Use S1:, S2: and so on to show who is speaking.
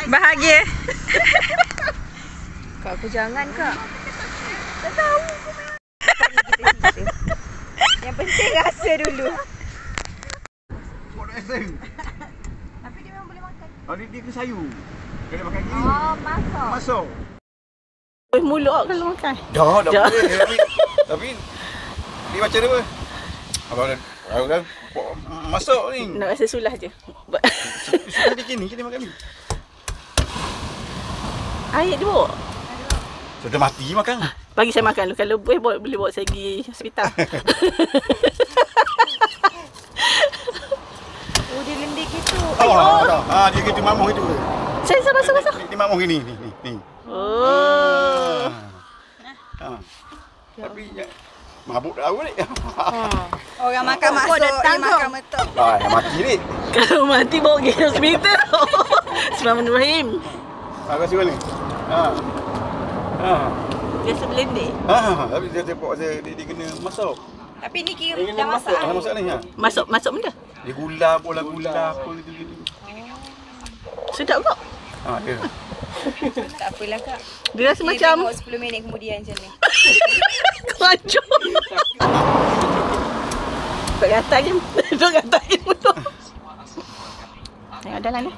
S1: Bahagia.
S2: Kak, aku jangan, Kak. Tak tahu. Yang penting rasa dulu. Tapi dia memang boleh makan.
S3: Oh, dia ke sayur. Kena makan gini.
S2: Oh, masuk.
S3: Masuk.
S1: Mulut kalau makan.
S3: Dah boleh. Tapi dia macam apa? Abang kan masuk ni.
S1: Nak rasa sulah je.
S3: Sudah dia kini makan ni.
S1: Air dia bawa.
S3: Sudah mati makan.
S1: Bagi saya makan dulu. Kalau boleh bawa saya pergi hospital.
S2: Oh, dia lendik gitu.
S3: Dia gitu mamuh itu.
S1: Saya masuk.
S3: Dia mamuh ni.
S1: Oh.
S3: Tapi mabuk dah ni.
S2: Orang makan masuk, dia makan betul.
S3: Yang mati ni.
S1: Kalau mati bawa pergi hospital. Bismillahirrahmanirrahim.
S3: Apa sih ni?
S1: Biasa blending.
S3: Tapi dia kena masuk.
S2: Tapi ni kira dah masak.
S3: Dah masak ni.
S1: Masuk benda.
S3: Dia gula apa gitu.
S1: Sedap kok.
S3: Dia.
S2: Tak apalah, Kak.
S1: Dia rasa macam
S2: tengok 10 minit kemudian macam ni.
S1: kacau. Tak gatal je. Tak gatal je mulut. Tengok dalam ni.